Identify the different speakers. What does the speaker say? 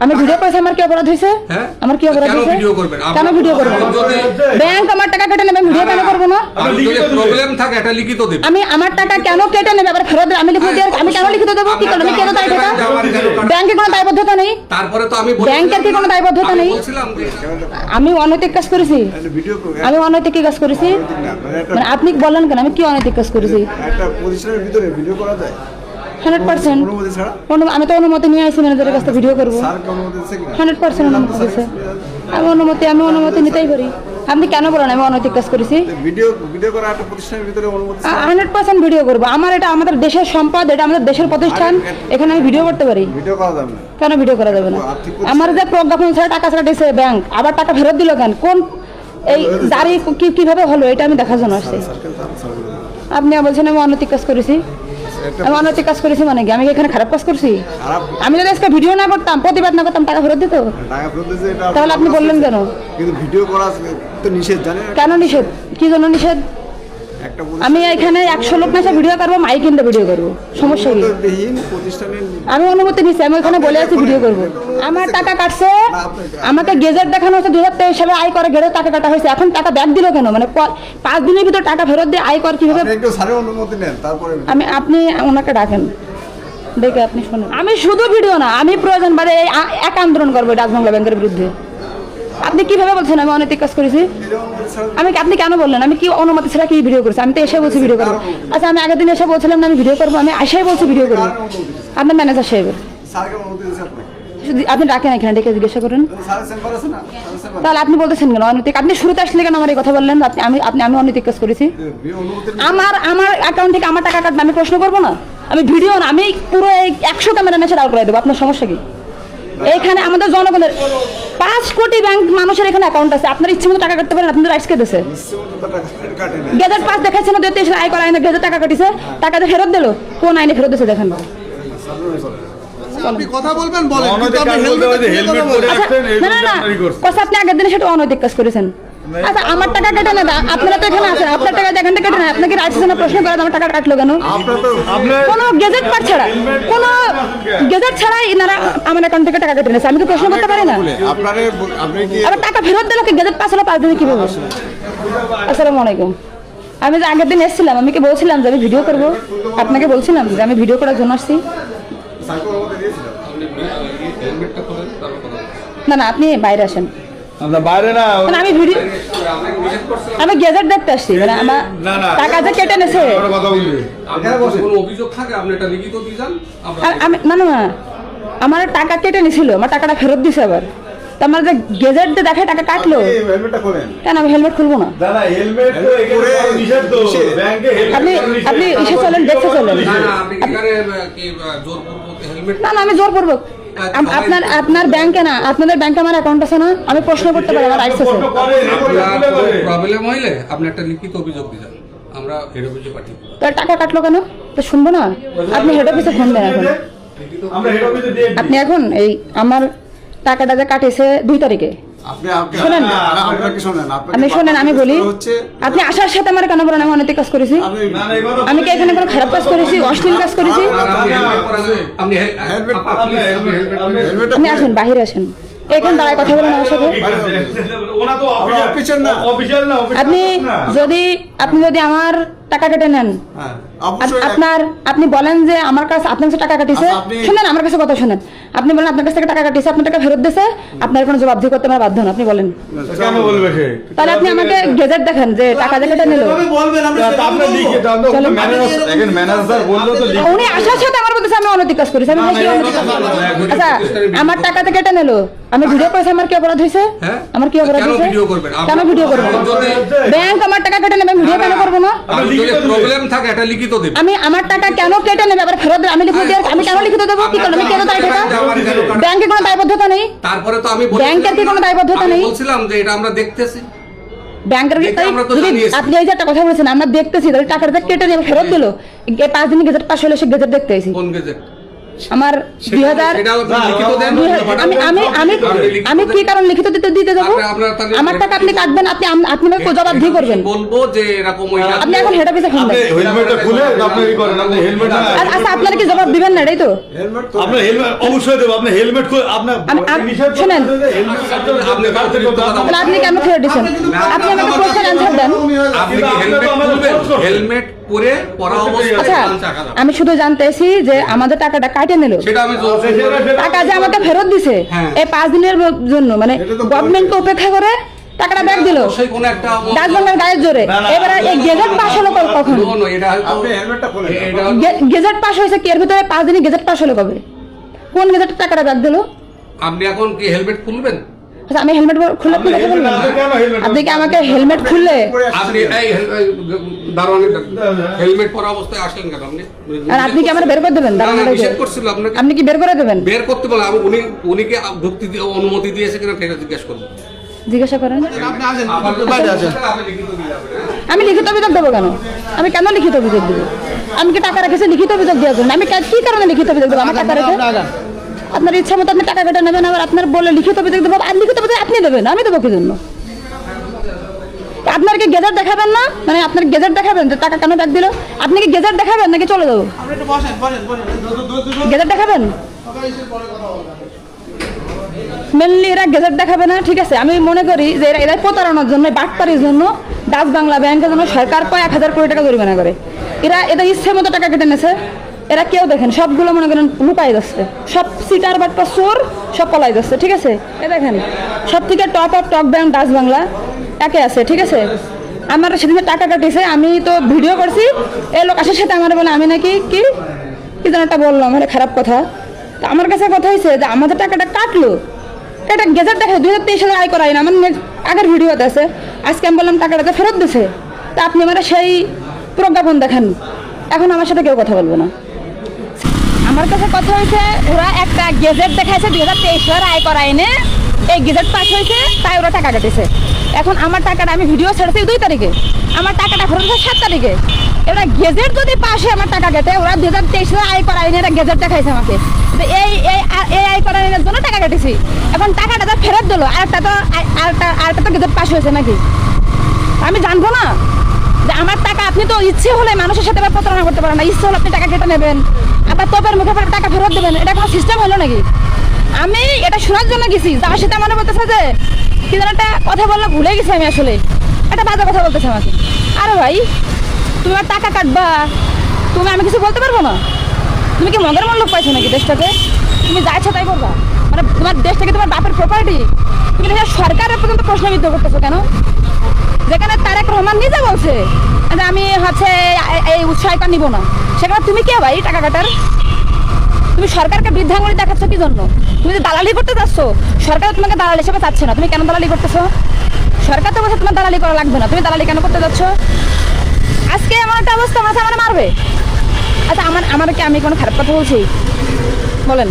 Speaker 1: আমি ভিডিও করেছি, আমার কি অপরাধ হয়েছে? আমার কি অপরাধ হয়েছে? কেন ভিডিও করব? ব্যাংক আমার টাকা কেটে নেবে, ভিডিও কেন করব না?
Speaker 2: প্রবলেম থাকে এটা লিখিত দেব।
Speaker 1: আমি আমার টাকা কেন কেটে নেবে আবার ফেরত দেব? আমি লিখিত দিয়ে আমি কেন লিখিত দেব? কি কারণে? কেন দায় টাকা? ব্যাংকের কোনো দায়বদ্ধতা নেই।
Speaker 2: তারপরে তো আমি
Speaker 1: ব্যাংকের কি কোনো দায়বদ্ধতা নেই? আমি অনৈতিক কাজ করেছি? আমি অনৈতিক কাজ করেছি? মানে আপনি বলেন কেন আমি কি অনৈতিক কাজ করেছি?
Speaker 3: একটা প্রতিষ্ঠানের ভিতরে ভিডিও করা যায়
Speaker 1: 100%।
Speaker 3: অনুমতি ছাড়া?
Speaker 1: আমি তো অনুমতি নিয়ে আসি ম্যানেজারের কাছ থেকে ভিডিও করব।
Speaker 3: স্যার কি অনুমতি দিচ্ছে কিনা?
Speaker 1: 100% অনুমতি দিয়েছে। আমি অনুমতি নিতেই পারি। আপনি কেন বলেন আমি অনৈতিক কাজ করেছি?
Speaker 3: ভিডিও করা একটা প্রতিষ্ঠানের ভিতরে অনুমতি
Speaker 1: 100% ভিডিও করবো। আমার এটা আমাদের দেশের সম্পদ, এটা আমাদের দেশের প্রতিষ্ঠান, এখানে আমি ভিডিও করতে পারি।
Speaker 3: ভিডিও করা যাবে না।
Speaker 1: কেন ভিডিও করা যাবে না? আমার যে প্রজ্ঞাপন ছাড়া টাকা ছাড়া দিয়েছে ব্যাংক, আবার টাকা ফেরত দিল কেন? কোন এই জারি কিভাবে হলো এটা আমি দেখার জন্য আসছি। আপনি বলছেন আমি অনৈতিক কাজ করেছি? আমি অনৈতিক কাজ করেছি মানে কি? আমি কি এখানে খারাপ কাজ করছি? আমি যদি আজকে ভিডিও না করতাম, প্রতিবাদ না করতাম, টাকা ফেরত দিত?
Speaker 3: টাকা ফেরত দিচ্ছে এটা
Speaker 1: তাহলে আপনি বললেন কেন?
Speaker 3: কিন্তু ভিডিও করা তো নিষেধ, জানেন?
Speaker 1: কেন নিষেধ? কি জন্য নিষেধ?
Speaker 3: একটা
Speaker 1: আমি এখানে 100 লোক না ভিডিও করবো, মাইক কিনতে ভিডিও করবো, সমস্যা কি?
Speaker 3: প্রতিষ্ঠানের
Speaker 1: আমি অনুমতি নিচ্ছি, আমি ওখানে বলে আছি ভিডিও করবো। আমার টাকা কাটছে, আমাকে গেজেট দেখানো হচ্ছে 2023 সালে আয় করে গেলে টাকা কাটা হয়েছে। এখন টাকা ব্যাক দিল কেন? মানে 5 দিনের ভিতর টাকা ফেরত দিয়ে আয় কর কিভাবে?
Speaker 3: একটু স্যারের অনুমতি নেন তারপরে
Speaker 1: আপনি ওনাকে ডাকেন, দেখে আপনি শোনেন। আমি শুধু ভিডিও না, আমি প্রয়োজন বাদে এক আন্দোলন করবো ডাচবাংলা ব্যাংকের বিরুদ্ধে। আপনি কিভাবে বলছেন আমি অনৈতিক কাজ করেছি? আপনি কেন বললেন আমি কি অনুমতি ছাড়া কি ভিডিও করেছি? আমি তো এসে বলছি ভিডিও করবো। আচ্ছা, আমি আগের দিন এসে বলছিলাম না আমি ভিডিও করবো, আমি এসেই বলছি ভিডিও করবো। আপনার ম্যানেজার সাহেবের
Speaker 3: স্যারকে অনুমতি দিচ্ছে আপনি?
Speaker 1: আপনি ডাকেন এখানে, ডেকে জিজ্ঞাসা করেন।
Speaker 3: স্যারের চেম্বার আছে না? স্যারের চেম্বার
Speaker 1: তাহলে আপনি বলতেছেন কেন অনৈতিক? আপনি শুরুতে আসলে কেন আমার এই কথা বললেন? আমি অনৈতিক কাজ করেছি?
Speaker 3: অনুমতি
Speaker 1: আমার অ্যাকাউন্ট থেকে আমার টাকা কাটবে, আমি প্রশ্ন করবো না? আমি ভিডিও না, আমি পুরো 100 ক্যামেরা নেছে দাঁড় করে দেবো। আপনার সমস্যা কি? এইখানে আমাদের জনগণের 5 কোটি ব্যাংক মানুষের এখানে অ্যাকাউন্ট আছে। আপনার ইচ্ছে মতো টাকা কাটতে পারেন, আপনাদের রাইটস কে দিয়েছে? গেজেট পাস দেখাচ্ছে না 2023 আয় করা আইনে গেজেট টাকা কাটিছে, টাকা দিয়ে ফেরত দিল। কোন আইনে ফেরত দিয়েছে দেখেন?
Speaker 4: আপনি কথা বলবেন বলেন, কিন্তু
Speaker 5: অনৈতিক
Speaker 4: আপনি
Speaker 5: কাজ বলতে ওই যে হেলমেট পরে আসছেন, এই
Speaker 1: না না না,
Speaker 5: আপনারই করছেন।
Speaker 1: কথা আপনি আগের দিনে সেটা অনৈতিক কাজ করেছেন। আচ্ছা, আমার টাকা কেটে না, আপনারা তো এখানে আছেন, আপনার টাকা এখান থেকে কেটে না, আপনাকে রাইটস আছে না প্রশ্ন করার? আমার টাকা কাটলো কেন? কোনো গেজেট পাস ছাড়া, কোনো গেজেট ছাড়াই এনারা আমার অ্যাকাউন্ট থেকে টাকা কেটে নিয়েছে। আমি তো প্রশ্ন করতে পারি না?
Speaker 3: আপনি কি
Speaker 1: আবার টাকা ফেরত দিল কি? গেজেট পাস হলো 5 দিনে কিভাবে? আসসালামু আলাইকুম। আমি যে আগের দিন এসেছিলাম, আমি কি বলছিলাম যে আমি ভিডিও করব? আপনাকে বলছিলাম যে আমি ভিডিও করার জন্য আসছি?
Speaker 3: স্যারকে অনুমতি দিয়েছিল?
Speaker 1: না না, আপনি বাইরে আসেন।
Speaker 5: আমরা বাইরে না,
Speaker 1: মানে আমি গেজেট দেখতে আসছি, মানে আমার টাকা যে কেটে নেছে।
Speaker 5: আমরা কথা বলবি।
Speaker 2: আপনার কোনো অভিযোগ থাকে আপনি এটা লিখিত দিয়ে যান।
Speaker 1: আমি না না না, আমার টাকা কেটে নিছিল, আমার টাকাটা ফেরত দিছে আবার। তো আমার যে গেজেট দিয়ে দেখে টাকা কাটলো
Speaker 3: হেলমেটটা খোলেন।
Speaker 1: কেন? আমি হেলমেট খুলবো না।
Speaker 5: দাদা হেলমেট তো এখানে নিষেধ তো, ব্যাংকে
Speaker 1: আপনি এসে চলেন, দেখতে চলেন।
Speaker 2: না না, আপনি এখানে কি জোরপূর্বক হেলমেট?
Speaker 1: না না, আমি জোরপূর্বক আপনার ব্যাংকে না, আপনাদের ব্যাংকে আমার অ্যাকাউন্ট আছে না, আমি প্রশ্ন করতে পারি, আমার রাইটস আছে।
Speaker 2: প্রবলেম হইলে আপনি একটা লিখিত অভিযোগ দিয়ে যান, আমরা হেড অফিসে পাঠিয়ে দেব।
Speaker 1: তো টাকা কাটলো কেন? তো শুনবো না? আপনি হেড অফিসে ফোন দেন এখন।
Speaker 5: আমরা হেড অফিসে দিয়ে
Speaker 1: আপনি এখন এই আমার টাকাটা যে কাটেছে 2 তারিখে, শোনেন আপনি শোনেন, আমি বলি আপনি আসার সাথে আমার কেন বলেন আমি অনৈতিক কাজ করেছি? আমি কি এখানে কোনো খারাপ কাজ করেছি, অশ্লীল কাজ করেছি? আপনি আসেন, বাহিরে আসেন, এখানে দাঁড়ায় কথা বলেন আমার সাথে।
Speaker 5: ওনা তো অফিসার না, অফিসার না।
Speaker 1: আপনি যদি আমার টাকা কেটে নেন, আপনি বলেন যে আমার কাছে আপনার কাছে টাকা কাটিছে, শুনেন আমার কাছে কথা শুনেন। আপনি বলেন আপনার কাছ থেকে টাকা কাটিছে, আপনার টাকা ফেরত দিয়েছে, আপনার কোনো জবাবদিহি করতে আমার বাধ্য না। আপনি বলেন
Speaker 5: কেন বলবে সে?
Speaker 1: তাহলে আপনি আমাকে গেজেট দেখেন যে টাকা যে কেটে নিল।
Speaker 4: বলবেন, আমরা
Speaker 5: আপনি লিখে দাও তো, ম্যানেজার দেখেন, ম্যানেজার বললো তো লিখে।
Speaker 1: উনি আসার সাথে আমার বলতেছে আমি অনৈতিক কাজ করেছি। আমি কি অনৈতিক কাজ করেছি? আচ্ছা, আমার টাকা তো কেটে নিল, আমি ভিডিও করেছি, আমার কি অপরাধ হয়েছে? আমার কি অপরাধ হয়েছে? কেন ভিডিও করব? ব্যাংক আমার টাকা কেটে নেবে, ভিডিও কেন করব না?
Speaker 2: প্রবলেম থাকে এটা লিখিত দেব।
Speaker 1: আমি আমার টাকা কেন কেটে নেবে আবার ফেরত দেব? আমি লিখিত দিয়ে আমি কেন লিখিত দেবো? কি কারণে? কেন দায় টাকা? ব্যাংকের কোনো দায়বদ্ধতা নেই।
Speaker 2: তারপরে তো আমি
Speaker 1: ব্যাংকের কি কোনো দায়বদ্ধতা নেই?
Speaker 2: বলছিলাম যে এটা আমরা দেখতেছি।
Speaker 1: ব্যাংকের আপনি এই যে একটা কথা বলেছেন আমরা দেখতেছি, তাহলে টাকাটা কেটে নিয়ে ফেরত দিল। 5 দিন গেজেট পাস হলে সে গেজেট দেখতে আইছি।
Speaker 2: কোন গেজেট?
Speaker 1: আমার 2000
Speaker 2: সেটাও আপনি লিখিত দেন।
Speaker 1: আমি আমি আমি আমি কি কারণ লিখিত দিতে যাবো?
Speaker 2: আপনার তাহলে
Speaker 1: আমার টাকা আপনি কাটবেন, আপনি আপনি আমাকে জবাবদিহি করবেন।
Speaker 2: বলবো যে এরকম ওই
Speaker 1: আপনি এখন হেড অফিসে ফোন
Speaker 5: আপনি
Speaker 1: দেন।
Speaker 5: হেলমেটটা খুলে আপনি ই করেন, আপনি হেলমেট
Speaker 1: আচ্ছা আপনারা কি জবাব দিবেন না, এটাই তো?
Speaker 3: হেলমেট তো
Speaker 5: আপনি হেলমেট অবশ্যই দেব, আপনি হেলমেট খুলে আপনি নিষেধ
Speaker 1: শুনেন।
Speaker 5: আপনি কার থেকে
Speaker 1: তাহলে আপনি কেন ছেড়ে দিচ্ছেন? আপনি আমাকে প্রশ্নের অ্যান্সার দেন।
Speaker 2: আপনি কি হেলমেট খুলবেন? হেলমেট পরে পরা অবস্থায়
Speaker 1: আচ্ছা
Speaker 2: চালান টাকা দাও।
Speaker 1: আমি শুধু জানতেছি যে আমাদের টাকাটা কাটে নিল,
Speaker 2: সেটা আমি
Speaker 1: টাকা যে আমাকে ফেরত দিছে
Speaker 2: হ্যাঁ।
Speaker 1: এই 5 দিনের জন্য, মানে
Speaker 3: এটা তো
Speaker 1: গভর্নমেন্টকে উপেক্ষা করে টাকাটা ব্যাক দিল
Speaker 2: অবশ্যই কোনো একটা
Speaker 1: ডাকবাংলার গায়ের জোরে। এবারে এই গেজেট পাস হলো কখন?
Speaker 2: No, এটা হয়তো
Speaker 3: আপনি হেলমেটটা খোলেন।
Speaker 2: এটা
Speaker 1: গেজেট পাস হয়েছে কি এর ভিতরে 5 দিনে গেজেট পাস হলো কবে? কোন গেজেট টাকাটা ব্যাক দিল?
Speaker 2: আপনি এখন কি হেলমেট খুলবেন?
Speaker 1: আচ্ছা আমি হেলমেট খুলে আপনি কথা বলবেন?
Speaker 5: কেন হেলমেট
Speaker 1: আপনি কি আমাকে হেলমেট খুললে
Speaker 2: আপনি এই দারোয়ানের হেলমেট পরা অবস্থায় আসলেন কেন আপনি?
Speaker 1: আর আপনি কি আমার বের করে দেবেন?
Speaker 2: না, না,
Speaker 1: দাঁড়ানোটাকে
Speaker 2: নিষেধ করছিল আপনাকে
Speaker 1: আপনি কি বের করে দেবেন?
Speaker 2: বের করতে বলে উনি কি যুক্তি অনুমতি দিয়েছে কিনা সেটা জিজ্ঞেস করবো।
Speaker 1: জিজ্ঞাসা করেন।
Speaker 2: আপনি বাইরে আছেন। আপনি লিখিত দিয়ে যাবেন, হ্যাঁ?
Speaker 1: আমি লিখিত অভিযোগ দেবো কেন? আমি কেন লিখিত অভিযোগ দেবো? আমি কি টাকা রেখেছি লিখিত অভিযোগ দেওয়ার জন্য? আমি কি কারণে লিখিত অভিযোগ দেবো? আমার টাকা রেখে আপনার ইচ্ছা মতো আপনি টাকা কেটে নেবেন, আবার আপনার বলে লিখিত অভিযোগ দেবো। আর লিখিত অভিযোগ আপনি দেবেন, আমি দেবো কি জন্য? আপনার কি গেজেট দেখাবেন না? মানে আপনার গেজেট দেখাবেন যে টাকা কেন ব্যাক দিল? আপনি কি গেজেট দেখাবেন নাকি চলে যাবো? গেজেট দেখাবেন? মেনলি এরা গেজেট দেখাবে না, ঠিক আছে। আমি মনে করি যে এরা প্রতারণার জন্য, বাটপারির জন্য ডাচ বাংলা ব্যাংকের জন্য সরকার প্রায় 1000 কোটি টাকা জরিমানা করে। এরা ইচ্ছে মতো টাকা কেটে নেছে। এরা কেউ দেখেন সবগুলো মনে করেন লুকাই যাচ্ছে, সব সিটার বাটপা চোর সব পলাই যাচ্ছে, ঠিক আছে। এ দেখেন সব থেকে top of top bank Dutch Bangla একে আছে, ঠিক আছে। আমার সেদিন টাকা কাটিছে, আমি তো ভিডিও করছি। এই লোক আসার সাথে আমার বলে আমি নাকি কি যেন একটা বললাম, মানে খারাপ কথা। তো আমার কাছে কথা হয়েছে যে আমাদের টাকাটা কাটলো, এটা গেজেট দেখা 2023 সালে আয় করাই না, আমার আগের ভিডিওতে আছে। আজকে আমি বললাম টাকাটা ফেরত দিছে, তা আপনি আমার সেই প্রজ্ঞাপন দেখান। এখন আমার সাথে কেউ কথা বলবে না। আমার কাছে কথা হয়েছে ওরা একটা গেজেট দেখাইছে 2023 সালে আয় করাই নে, এই গেজেট পাস হয়েছে তাই ওরা টাকা কাটেছে। এখন আমার টাকাটা আমি ভিডিও ছেড়েছি 2 তারিখে, আমার টাকাটা ফেরত হয়েছে 7 তারিখে। এরা গেজেট যদি পাশে আমার টাকা কেটে, ওরা 2023 সালে আয় করাই নে, এটা গেজেট দেখাইছে আমাকে এই আয় করানোর জন্য টাকা কেটেছি। এখন টাকাটা তো ফেরত দিল, আরেকটা তো গেজেট পাস হয়েছে নাকি? আমি জানবো না যে আমার টাকা? আপনি তো ইচ্ছে হলে মানুষের সাথে প্রতারণা করতে পারেন না, ইচ্ছে হলে আপনি টাকা কেটে নেবেন, আবার তোপের মুখে পরে টাকা ফেরত দেবেন, এটা কোনো সিস্টেম হলো নাকি? আমি এটা শোনার জন্য গেছি, তার সাথে মনে বলতেছে যে কি যেন একটা কথা বললে ভুলে গেছি আমি, আসলে একটা বাজে কথা বলতেছে আমাকে। আরে ভাই তুমি আর টাকা কাটবা, আমি কিছু বলতে পারবো না? তুমি কি মগের মূল্য পাইছো নাকি দেশটাতে? তুমি যা ইচ্ছা তাই করবা? মানে তোমার দেশটাকে তোমার বাপের প্রপার্টি, তুমি সরকারের পর্যন্ত প্রশ্নবিদ্ধ করতেছো কেন? যেখানে তারেক রহমান নিজে বলছে যে আমি হচ্ছে এই উৎসাহটা নিব না, সেখানে তুমি কে ভাই টাকা কাটার? তুমি সরকারকে বৃদ্ধাঙ্গুলি দেখাচ্ছ কি জন্য? তুমি যে দালালি করতে চাচ্ছ, সরকার তোমাকে দালাল হিসেবে চাচ্ছে না, তুমি কেন দালালি করতেছো? সরকার তো বলছে তোমার দালালি করা লাগবে না, তুমি দালালি কেন করতে যাচ্ছ? আজকে এমন একটা অবস্থা মাথা আমার মারবে। আচ্ছা আমার কি আমি কোনো খারাপ কথা বলছি? বলেন।